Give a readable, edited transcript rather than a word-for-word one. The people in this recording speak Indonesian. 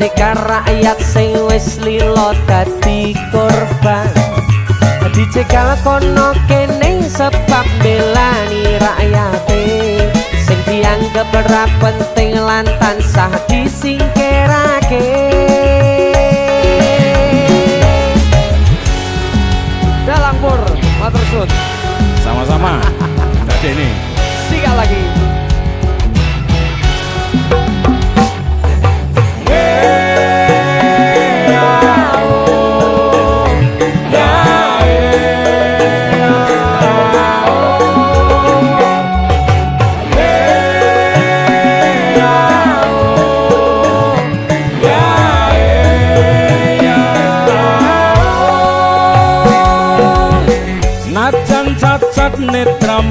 Ketika rakyat sing wis lilo dadi korban dicegal kono kene sebab belani rakyate sing dianggap ora penting lan tansah disingkirake. Dalang Pur, matur suwun. Sama-sama. Dadi ini